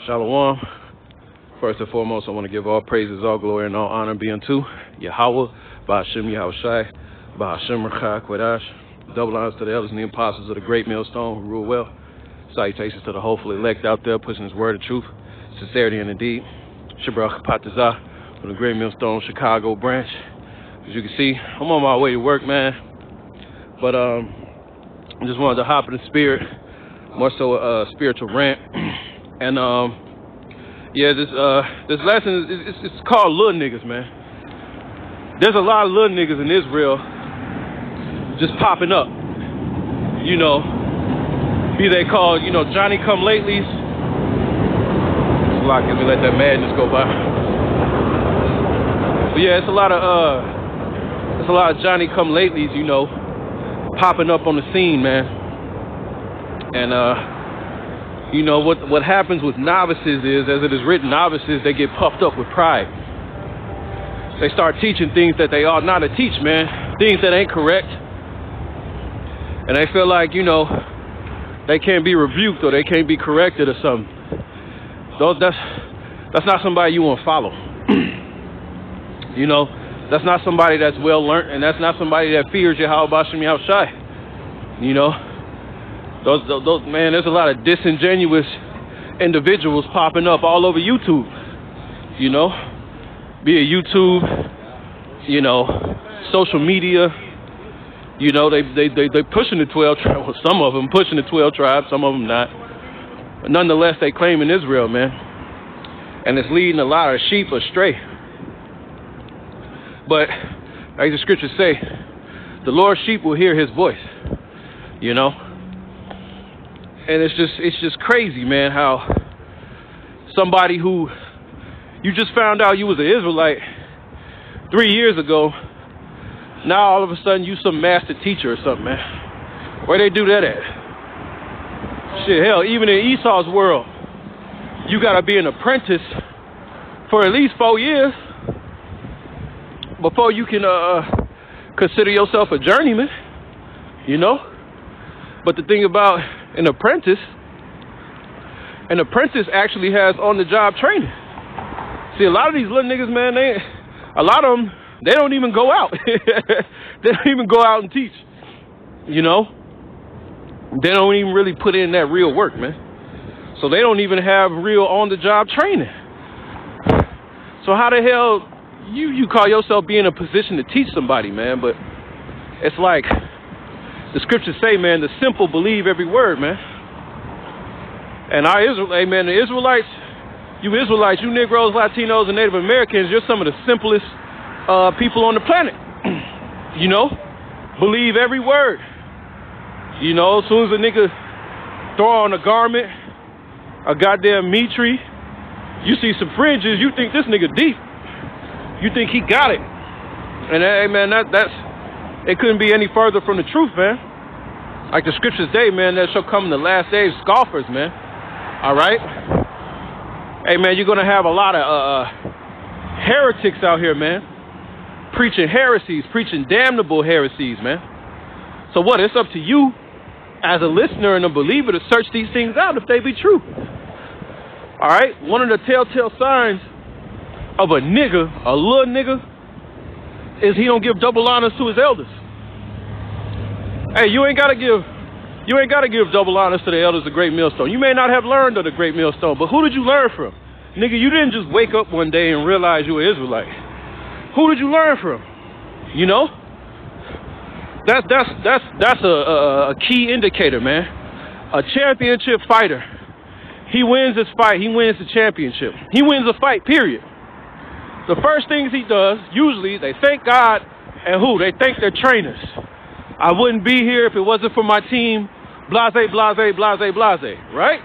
Shalom. First and foremost, I want to give all praises, all glory, and all honor be unto Yahweh, Ba'ashem Yahushai, Ba'ashem Rechak Quadash. Double honors to the elders and the apostles of the great millstone who rule well. Salutations to the hopeful elect out there pushing his word of truth, sincerity, and indeed. Shabrach Patazah from the great millstone Chicago branch. As you can see, I'm on my way to work, man. But I just wanted to hop in the spirit, more so a spiritual rant. And yeah, this lesson it's called Lil Niggas, man. There's a lot of Lil Niggas in Israel just popping up. You know, be they called, you know, Johnny come latelys. It's like if we let that madness go by. But yeah, it's a lot of Johnny come latelys, you know, popping up on the scene, man. And you know, what happens with novices is, as it is written, novices, they get puffed up with pride. They start teaching things that they ought not to teach, man. Things that ain't correct. And they feel like, you know, they can't be rebuked or they can't be corrected or something. That's not somebody you want to follow. You know, that's not somebody that's well learned, and that's not somebody that fears Yahweh Ba'ashem Yahushai. You know? Those man, there's a lot of disingenuous individuals popping up all over YouTube. You know, be it YouTube, you know, social media. You know, they pushing the 12 tribes. Well, some of them pushing the 12 tribes, some of them not. But nonetheless, they claim in Israel, man, and it's leading a lot of sheep astray. But as the scriptures say, the Lord's sheep will hear His voice. You know. And it's just crazy, man, how somebody who you just found out you was an Israelite 3 years ago, now all of a sudden you some master teacher or something, man. Where they do that at? Shit, hell, even in Esau's world, you gotta be an apprentice for at least 4 years before you can consider yourself a journeyman, you know? But the thing about an apprentice actually has on-the-job training. See, a lot of these little niggas, man, a lot of them, they don't even go out. They don't even go out and teach. You know? They don't even really put in that real work, man. So they don't even have real on-the-job training. So how the hell you call yourself being in a position to teach somebody, man? But it's like the scriptures say, man, the simple believe every word, man. And our man, the Israelites, you Negroes, Latinos, and Native Americans, you're some of the simplest people on the planet. You know? Believe every word. You know, as soon as a nigga throw on a garment, a goddamn meat tree, you see some fringes, you think this nigga deep. You think he got it. And hey, man, that's it couldn't be any further from the truth, man. Like the scriptures say, man, that shall come in the last days, scoffers, man. All right? Hey, man, you're going to have a lot of heretics out here, man. Preaching heresies, preaching damnable heresies, man. So what? It's up to you as a listener and a believer to search these things out if they be true. All right? One of the telltale signs of a nigga, a little nigga, is he don't give double honors to his elders. Hey, you ain't gotta give double honors to the elders of the Great Millstone. You may not have learned of the Great Millstone, but who did you learn from? Nigga, you didn't just wake up one day and realize you were Israelite. Who did you learn from? You know? That's a key indicator, man. A championship fighter, he wins his fight, he wins the championship. He wins a fight, period. The first things he does, usually, they thank God, and who? They thank their trainers. I wouldn't be here if it wasn't for my team, blase, blase, blase, blase, right?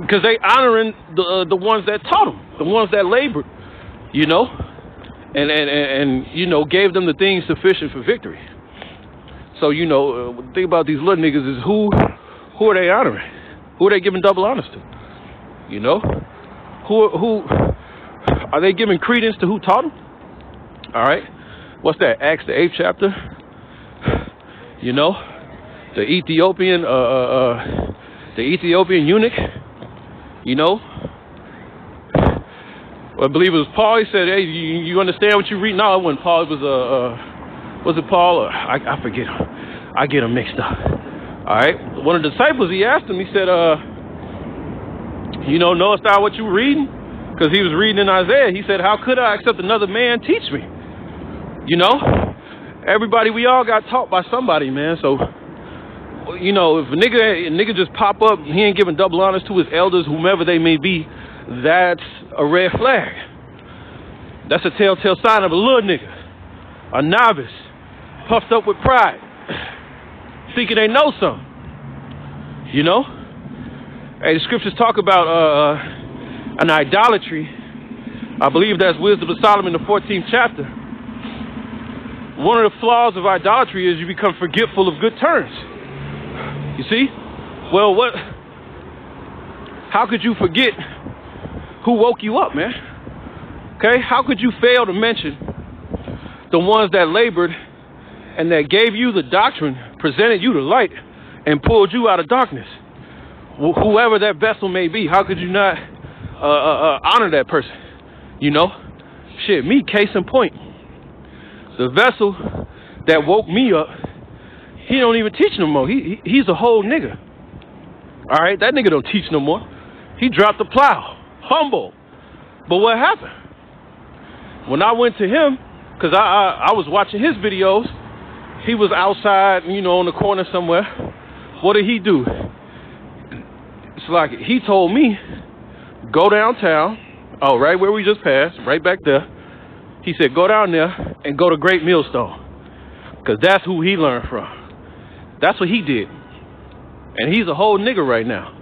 Because they honoring the ones that taught them, the ones that labored, you know, and you know, gave them the things sufficient for victory. So, you know, the thing about these little niggas is who are they honoring? Who are they giving double honors to? You know? Who are they giving credence to who taught them? All right. What's that? Acts the 8th chapter. You know, the Ethiopian eunuch. You know? I believe it was Paul. He said, hey, you understand what you read? No, it wasn't Paul. It was it Paul? I forget. I get them mixed up. All right. One of the disciples, he asked him, he said, knowest thou what you were reading? Because he was reading in Isaiah. He said, how could I except another man teach me? You know? Everybody, we all got taught by somebody, man. So, you know, if a nigga just pop up, he ain't giving double honors to his elders, whomever they may be, that's a red flag. That's a telltale sign of a little nigga, a novice, puffed up with pride, thinking they know something. You know? Hey, the scriptures talk about an idolatry. I believe that's Wisdom of Solomon, the 14th chapter. One of the flaws of idolatry is you become forgetful of good turns. You see? Well, how could you forget who woke you up, man? Okay? How could you fail to mention the ones that labored and that gave you the doctrine, presented you the light, and pulled you out of darkness? Whoever that vessel may be, how could you not honor that person? You know? Shit, me, case in point. The vessel that woke me up, he don't even teach no more. He's a whole nigga. All right? That nigga don't teach no more. He dropped the plow. Humble. But what happened? When I went to him, because I was watching his videos, he was outside, you know, on the corner somewhere. What did he do? It's like he told me, go downtown, right where we just passed, right back there. He said, go down there and go to Great Millstone, because that's who he learned from. That's what he did. And he's a whole nigga right now.